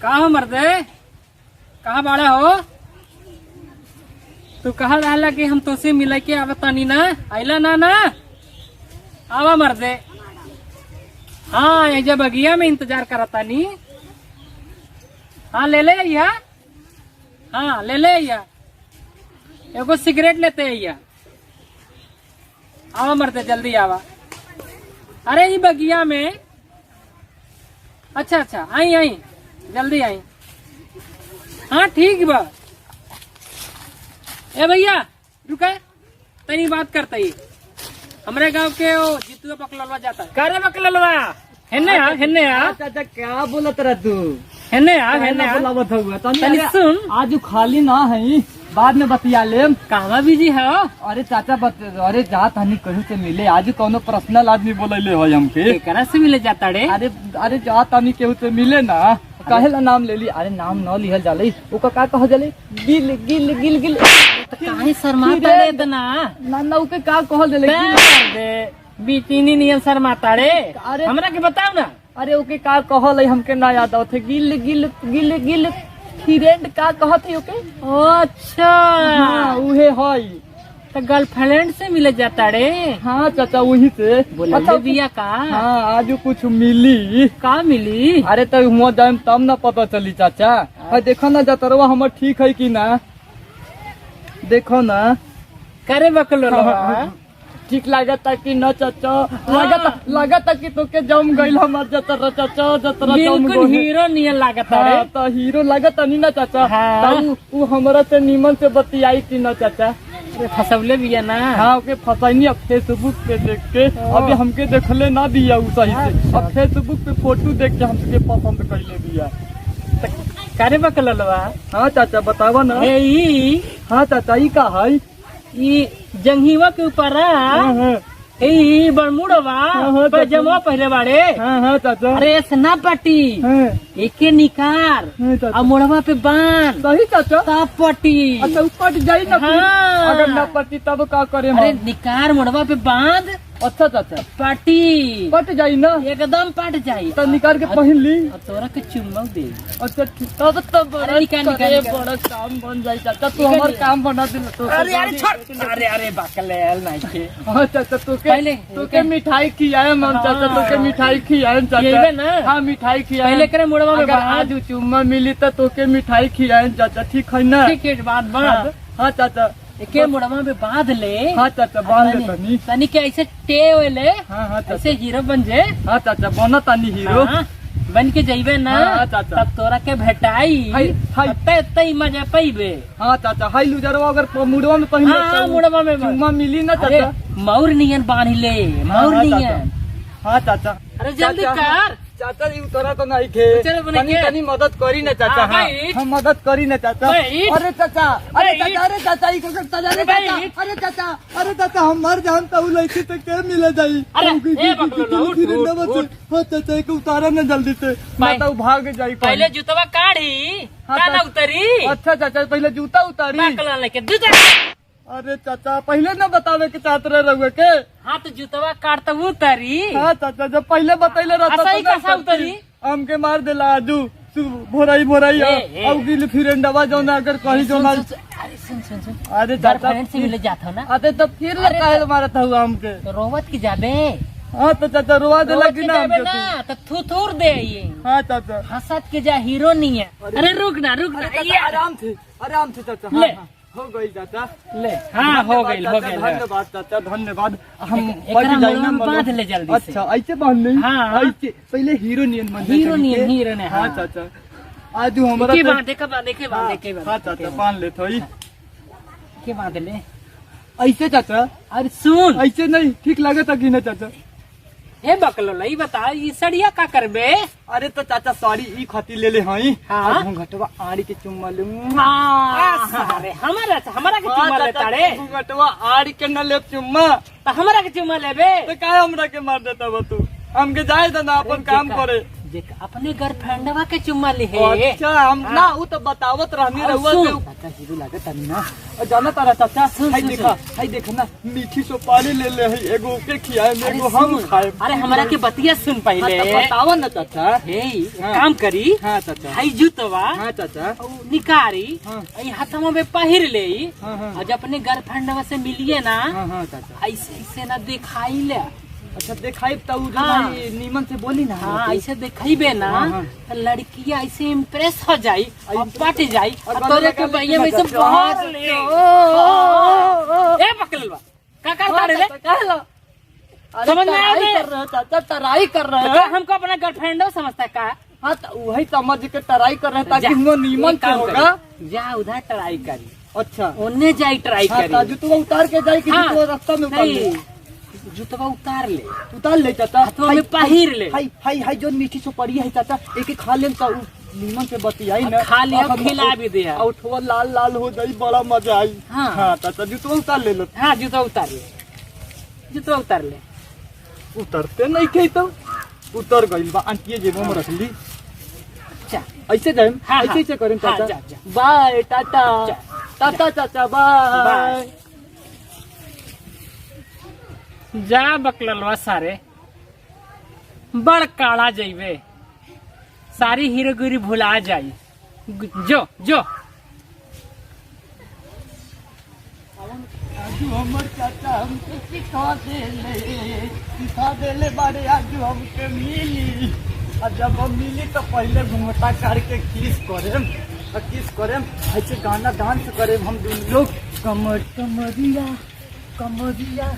कहा हो मर्दे, कहा बाड़े हो? तू कहा रहला कि हम तुझसे मिले के आवतानी ना, आइला ना ना आवा मर्दे। हाँ ये जब बगिया में इंतजार करतानी। हाँ ले ले भैया, हाँ ले ले भैया, एगो सिगरेट लेते भैया। आवा मर्दे जल्दी आवा। अरे ये बगिया में, अच्छा अच्छा आई आई जल्दी आई। हाँ ठीक बा। ए भैया रुका, तनी बात करता ही। हमारे गांव के वो जितुआ बकललवा जाता है। करे बकललवा हेने आ, हेने आ। चाचा क्या बोलत रह तू? हेने आ, हेने आ। बोलावत हुआ तनी सुन, आज खाली ना है, बाद में बतिया लेम। कहवा बिजी है? अरे चाचा अरे जात हनी कहीं से मिले, आज कोनो पर्सनल आदमी बोले हो हमके। एकरा से मिले जाता रे? अरे अरे जात हनी केहू से मिले ना, काहेला नाम ले ली? अरे नाम न लिहल जाले, ओका का कह जाले? गिल गिल गिल गिल। तो काहे शर्माता रे इतना? ना ना ओके का कह देले? दे बीतीनी नियन शर्माता रे। अरे हमरा के बताओ ना। अरे ओके का कहल हमके ना याद आवत है। गिल गिल गिल गिल फ्रेंड का कहत है ओके? अच्छा हाँ उहे हई। तो गर्लफ्रेंड से मिले जाता रे? हाँ चाचा वही से बोले अच्छा, बिया का? हाँ आज कुछ मिली। का मिली? अरे तो हुआ जाए तब ना पता चली चाचा। अरे देखो ना जतरवा हमर ठीक है कि ना, देखो ना। करे बकलो ठीक लागता कि न चाचा? लागता कि तोके जम गइल हमर जतरा चाचा, जतरा जम बिल्कुल गइल। हीरो नियन लागता रे। हाँ, तो हीरो लागता नहीं ना चाचा? हाँ। तो उ हमरा से निमन से बतियाई कि न चाचा? फसवले बिया ना। हाँ ओके फसाइनी अब फेसबुक पे देख के। अभी हमके देखले ना दिया उ सही से, अब फेसबुक पे फोटो देख के हमके पसंद कैले दिया। करे बकललवा। हाँ चाचा बतावा ना। ए ई हाँ चाचा ई का है? ई जंघीवा के ऊपर हाँ ई बरमुडवा पैजामा पहले बाड़े। हाँ चाचा। अरे स्ना पट्टी हाँ एके निकार हाँ चाचा। और मोड़वा पे बांध सही चाचा। ताप पट्टी। अच्छा ऊ कट जाई ना फिर? हाँ। अगर ना पटी तब का करे अरे हम? निकार मोड़वा पे बांध अच्छा चाचा पट्टी कट जाई ना? एकदम पट जाई। तो निकाल के पहन ली। और तोरा के चुम्मा दे। अच्छा ठीक, तब तो बड़ा निकाल, निकाल, करे, निकाल। बड़ा काम बन जाई चाचा। तू निकाल हमार लिया। काम बना दिल तो। अरे अरे छोड़, अरे अरे बकलेल नहीं के। हाँ चाचा तोके पहले- तोके मिठाई खियाए हम चाचा। हाँ। तोके मिठाई खियाए खियाइबे ना? चाचा। हाँ मिठाई खियाए। पहले करे मोड़वा में अगर बांध। आज चुम्मा मिली तो तोके मिठाई खियाए चाचा, ठीक है ना? ठीक है बात हाँ बात हाँ चाचा। एके मोड़वा में बांध ले। हाँ चाचा बांध ले तनी। तनी के ऐसे टे ले, हाँ हाँ ऐसे चाचा। हीरो बन जे। हाँ चाचा बना तानी हीरो। हाँ, बन के जइबे ना। हाँ, चाचा। तब तोरा के भेटाई हाय, हाय। तई मजा पाइबे। हाँ चाचा हाई लुजरवा अगर मुड़वा में पहले हाँ, मुड़वा में बांध। चुम्मा मिली ना अरे चाचा? मौर नियन बांध ले, मौर हाँ, नियन। हाँ चाचा। अरे जल्दी चाचा, कर। चाचा जी उतरा तो नहीं खे। चलो बने तनी के। तनी मदद करी ना चाचा। हाँ, हाँ बैठ। हम मदद करी ना चाचा। बैठ। अरे चाचा, अरे बैठ। चाचा, अरे चाचा ई करता चाचा, अरे बैठ। चाचा, अरे चाचा, अरे चाचा हम मर जान तो उ लड़की तो के मिले जाई। अरे, ए बकलो, उठ, उठ, उठ। हाँ चाचा एक उतारा ना जल्दी से, ना तो भाग जाई। पहले जूतवा काढ़ी हाँ, ता ना तो- उतरी। अच्छा चाचा पहले जूता उतारी। बकला लेके जूता। अरे चाचा पहले ना बतावे के चाहत रहे के। हाँ तो जूतवा काट तो उतरी। हाँ चाचा जब पहले बतैले रहता असही तो ना कैसा करती। उतरी? हमके मार देला आजू भोराई भोराई। ए, अब गिल फ्रेंडवा जौन अगर कहीं सुन, जौन। सुन, सुन, अरे सुन सुन सुन, अरे चाचा गर्लफ्रेंड से मिले जाता हो ना अरे तो फिर लगा है मारा था हुआ हमके। तो रोवत की जाबे। हाँ तो चाचा रोवा देला रोवत कि की ना जाबे हमके ना तू? तो थूथूर दे ये। हाँ चाचा। हंसत के जा हीरो नहीं है। अरे रुक ना अरे ये चाचा आराम से चाचा। हाँ, ले। हाँ, हो गई चाचा। ले। हाँ हो गई धन्यवाद हो चाचा, गई। धन्यवाद चाचा धन्यवाद। हम एकरा बच जाई ना मुड़वा में बांध ले जल्दी से। अच्छा ऐसे बांध ले। हाँ। ऐसे पहले हीरो नियन बन जाए हीरो कहीं नियन, के। हीरो ने, हाँ हाँ। चाचा आज हमारा के तो- बांधे के बांधे के बांधे के हाँ चाचा बांध ले थोड़ी। के बांध ले। ऐसे चाचा अरे सुन, ऐसे नहीं ठीक लगता कि ना चाचा? ए बकलो लई बता ये सड़िया का करबे? अरे तो चाचा सॉरी ई खती ले ले हई। हाँ। अब घुंघटवा आड़ी के चुम्मा लूं। अरे हमारा के चुम्मा लेता रे। घुंघटवा आड़ी के न ले चुम्मा तो हमारा के चुम्मा लेबे। तो काहे हमरा के मार देता बा तू? हमके जाए तो ना अपन काम करे। देख अपने गर्लफ्रेंडवा के चुम्मा ले अच्छा हम ना वो तो बतावत रहनी रहुआ सुन। के चाचा हीरो लागत तनी ना जाना तारा चाचा हाय देखा ना मीठी सुपारी ले ले है एगो के खियाए में एगो हम खाए अरे हमारा के बतिया सुन पहले बतावा ना चाचा हे काम करी हां चाचा हाई जुतवा हां चाचा निकारी हाँ। हाथों में पहिर ले हां आज अपने गर्लफ्रेंडवा से मिलिए ना हां चाचा ऐसे ऐसे ना दिखाई ले अच्छा दिखाई तब हाँ। नीमन से बोली ना हाँ ऐसे दिखाई ना हाँ। तो लड़कियां ऐसे इम्प्रेस हो जाई और पट जाई और गले तोरे के लगा भैया में लेके से चाचा। बाहर ले ए पकड़लवा का करता रे समझ में आ गया? कर रहे चाचा टराई कर रहे तो हैं हमको अपना गर्लफ्रेंड समझता है का हाँ तो वही समझ के टराई कर रहे हैं ताकि जा, वो नीमन एक से काम होगा करी, जा उधर ट्राई करी अच्छा ओने जाई ट्राई हाँ करी ताजू तू उतार के जाए कि हाँ, तू रास्ता में उतार ले नहीं जुतवा उतार ले उतार ले चाचा हाथों में पहिर ले हाय हाय हाय जो मीठी सुपारी है चाचा एक एक खा लेम तो नीमन से बतियाई ना खा लिया खिला भी दे और थोड़ा लाल लाल हो जाई बड़ा मजा आई हाँ। हाँ चाचा जू तू उतार ले लो हाँ जूता उतार ले जूता उतार ले उतरते नहीं के तो उतर गइल बा आंटिए जेबो में रख ली जा ऐसे जाए हाँ, ऐसे ऐसे करें हाँ, चाचा जा, जा। बाय टाटा जा, टाटा चाचा बाय बाय। जा बकललवा सारे बड़ काला जइबे सारी हीरोगिरी भुला जाई जो जो आजू हमर चाचा हमके सिखा देले बारे आजू हमके मिली और जब हम मिली तो पहले घूमता करके किस करेम ऐसे गाना डांस करेम हम दोनों लोग कमर कमरिया कमरिया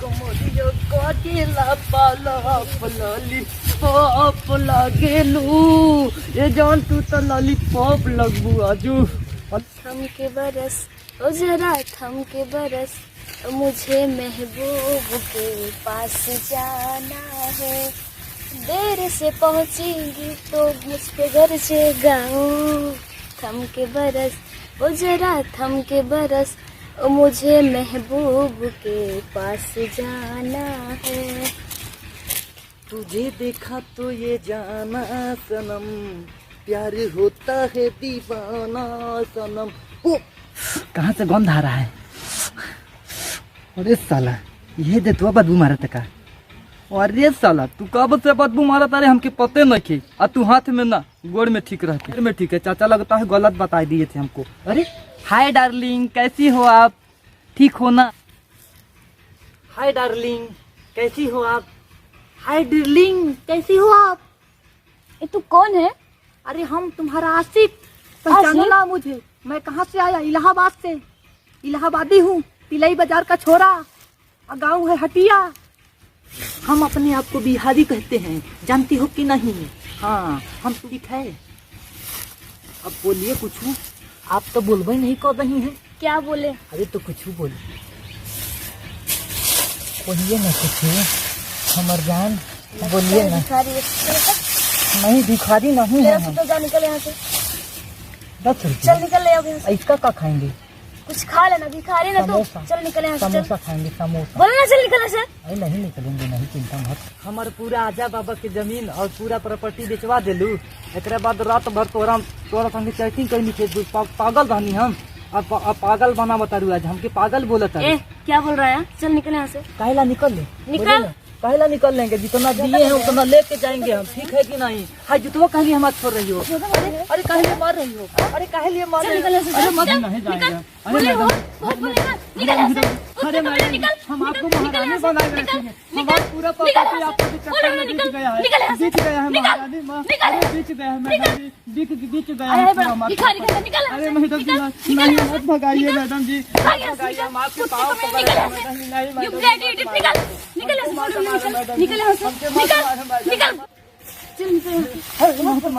कमरिया काटेला पाला पलाली पॉप लागेलू ये जान तू तो लॉलीपॉप लगबू आजू थम के बरस ओ जरा थम के बरस मुझे महबूब के पास जाना है देर से पहुंचेंगी तो मुझ पे गरजेगा थम के बरस ओ जरा थम के बरस मुझे महबूब के पास जाना है तुझे देखा तो ये जाना सनम प्यार होता है दीवाना सनम ओ कहाँ से गंध आ रहा है अरे साला ये दे तो बदबू मारा का अरे साला तू कब से बदबू मारा तारे हमके पते नहीं थे और तू हाथ में ना गोड़ में ठीक रहती गोड़ में ठीक है चाचा लगता है गलत बता दिए थे हमको अरे हाय डार्लिंग कैसी हो आप ठीक हो ना हाय डार्लिंग कैसी हो आप हाय डार्लिंग कैसी हो आप ये तू कौन है अरे हम तुम्हारा आशिक पहचानो ना मुझे मैं कहाँ से आया इलाहाबाद से इलाहाबादी हूँ तिलई बाजार का छोरा और गाँव है हटिया हम अपने आप को बिहारी कहते हैं जानती हो कि नहीं हाँ हम ठीक है अब बोलिए कुछ आप तो बोलबे नहीं कर रही हैं क्या बोले अरे तो कुछ बोलिए बोलिए ना कुछ हमर जान बोलिए ना भिखारी है। नहीं भिखारी नहीं है मेरा हम तो जा निकल यहाँ से 10 चल रुपये निकल ले अब यहाँ से इसका क्या खाएंगे कुछ खा लेना भिखारी ना तो समोसा। चल निकल यहाँ से चल समोसा खाएंगे समोसा बोले ना चल निकल यहाँ से अरे नहीं निकलेंगे नहीं चिंता मत हमारे पूरा आजा बाबा के जमीन और पूरा प्रॉपर्टी बेचवा दिलू एक बाद रात भर तोरा संगे चैटिंग करनी थे पागल रहनी हम अब पागल बना बता रू आज हमके पागल बोला था ए क्या बोल रहा है चल निकल यहाँ से काहेला निकल ले निकल। बोले ना, काहेला निकल लेंगे जितना दिए हैं उतना लेके जाएंगे हम ठीक है कि नहीं हाय जुतवा कहीं लिए मत छोड़ रही हो अरे काहे लिए मार रही हो अरे काहे लिए मार रही हो अरे मत नहीं जाएंगे अरे मैडम अरे मैडम हम आपको महारानी बना के रखेंगे हमारा पूरा प्रॉपर्टी आपको चक्कर में बिक गया है बिक गया है महारानी माँ अरे बिक गया है मैडम जी बिक गया है पूरा हमारा अरे मैडम जी नहीं मत भगाइए मैडम जी भगाइए हम आपके पाँव पकड़ रहे हैं मैडम जी नहीं मैडम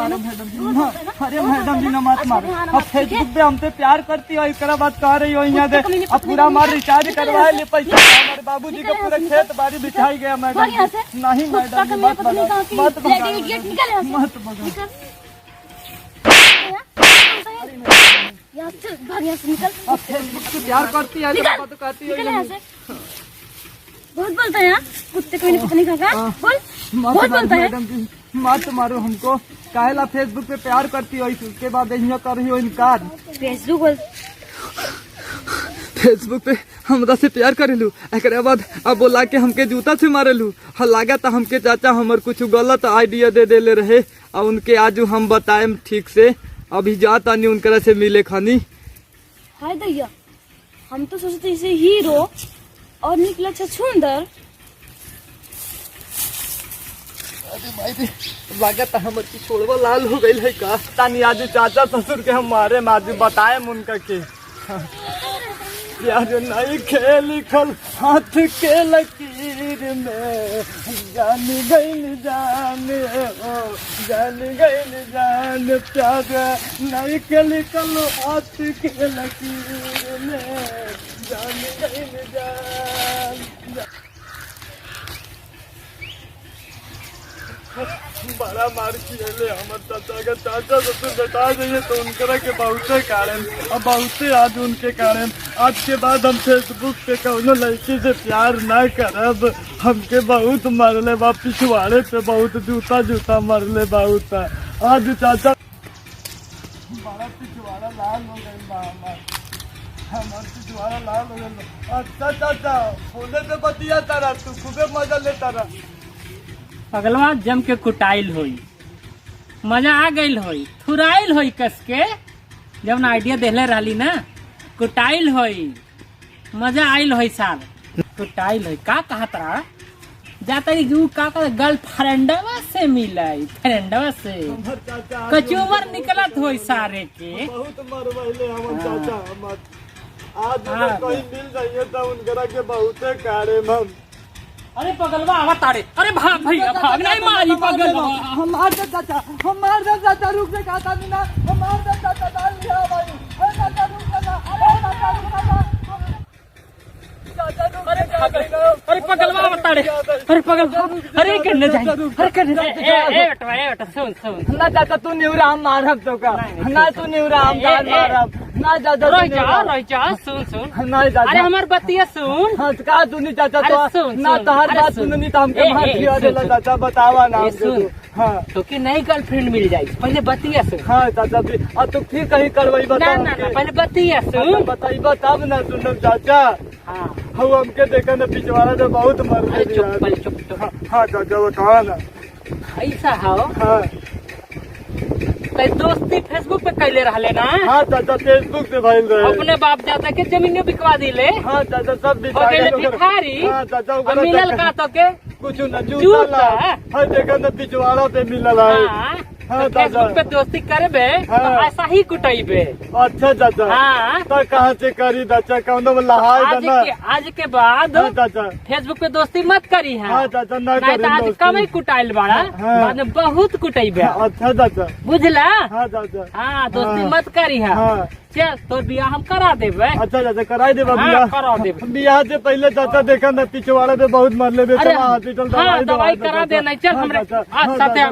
अरे मैडम जी न मत मारो अब फेसबुक पे हमसे प्यार करती हो एक बात कह रही हो यहाँ दे अब पूरा हमारा रिचार्ज करवाए ले पैसा हमारे बाबूजी का पूरा खेत बाड़ी बिछाई गया मैडम जी नहीं मैडम जी मत भगाओ मत भगाओ मत भगाओ अब फेसबुक पे प्यार करती है तो कहती हो बहुत बोलता है यार, कुत्ते को नहीं पकड़ने का बोल, बहुत बोलता है। मैडम जी मत मारो हमको, काहेला फेसबुक पे प्यार करती हो उसके बाद यहाँ कर रही हो इनकार। फेसबुक बोल, फेसबुक पे हमरा से प्यार करेलू, एक बाद अब बोला के हमके जूता से मारेलू। हाँ लगा था हमके चाचा हमर कुछ गलत आइडिया दे देले रहे, अब उनके आज हम बताएम ठीक से। अभी जाता नहीं उनकरा से मिले खानी। हाय दैया, हम तो सोचते इसे हीरो और निकला छछूंदर। लागत हमर की छोड़वा लाल हो गई है का तानी। आज चाचा ससुर के हम मारे आज बताए उनका के यार नहीं खेल लिखल हाथ के लकीर में, जान गई जान ओ जान गई जान, प्यार नहीं के लिखल हाथ के लकीर में, जान गई जान। बड़ा मार किए हमर चाचा का, चाचा ससुर बता जाइए तो उनकरा के बहुते कारण, अब बहुते आज उनके कारण आज के बाद हम फेसबुक पे कौनो लड़की से प्यार ना करब। हमके बहुत मरले बा, पिछवाड़े पे बहुत जूता जूता मरले बहुत। आज चाचा बड़ा पिछवाड़ा लाल हो गई बा हमार पिछवाड़ा लाल हो गई। अच्छा चाचा फोने पे बतिया तारा, तू खूबे मजा ले तारा। अगलवा जम के कुटाइल होई, मजा आ गईल होई, थुराइल होई कस के। जब ना आइडिया देले रहली ना, कुटाइल होई, मजा आइल होई साल। कुटाइल होई का कहा तरा जाता जू का गर्लफ्रेंडवा से मिलाई, फ्रेंडवा से कचूमर निकलत होई सारे के। बहुत मरवाइले हमर चाचा हमर, आज कहीं मिल जाइए तो उनकरा के बहुते कारे हम। अरे पगलवा आवा तारे, अरे भाग भैया भाग, नहीं मारी पगलवा। हम मार दे चाचा, हम मार दे चाचा, रुक से कहता नहीं ना, हम मार दे चाचा, डाल लिया भाई। अरे चाचा रुक जा, अरे चाचा रुक जा, चाचा रुक जा। अरे पगलवा आवा तारे, अरे पगलवा, अरे करने जाए, अरे करने जाए। ए बेटा सुन सुन ना चाचा तू निवरा हम मारब तो का, ना तू निवरा हम जान मारब, ना चाचा रह जा सुन सुन। ना चाचा, अरे हमार बतिया सुन। हाँ का सुनी चाचा अरे तो सुन, ना सुन, तोहर अरे बात सुन। सुननी तो हमके मार दिया देला चाचा, बतावा ना हमके सुन। तू। हाँ तो कि नई गर्लफ्रेंड मिल जाए, पहले बतिया सुन। हाँ चाचा भी, अब तू फिर कहीं करवाई ना बता ना ना, पहले बतिया सुन। बताइबा तब ना सुनब चाचा। हाँ हम हमके देखा ना पिछवाड़ा में बहुत मर अरे गए चुप यार। पहले चुप चुप। हाँ चाचा बतावा ना। ऐसा हो हाँ कई दोस्ती फेसबुक पे कैले रहले ना। हाँ चाचा फेसबुक से भइल रहे। अपने बाप दादा के जमीन बिकवा दिले, हाँ चाचा सब हो गए भिखारी। हाँ चाचा अब मिलल का तो के कुछ न जूता। जूता हाँ देखा ना पिछवाड़ा पे मिलल है। हाँ, हाँ, तो फेसबुक पे दोस्ती करबे तो हाँ। ऐसा ही कुटाइबे। अच्छा चाचा हाँ तो कहाँ से करी चाचा, कौनो में लहाय देना। आज के बाद हाँ चाचा, फेसबुक पे दोस्ती मत करी है। हाँ चाचा ना नहीं तो आज करी कम ही कुटाइल बाड़ा, हाँ। बाद में बहुत कुटाइबे। अच्छा चाचा, बुझला। हाँ चाचा, हाँ दोस्ती हाँ। मत करी है। हाँ चल तो बियाह हम करा देबे। अच्छा चाचा कराई देबा हाँ, बियाह। करा देबे। बियाह से पहले चाचा देखा ना पिछवाड़ा पे बहुत मरले बे, अरे चला हॉस्पिटल हाँ दवाई करा देना। चल हमरे चाचा, आज हाँ, साथे चाचा।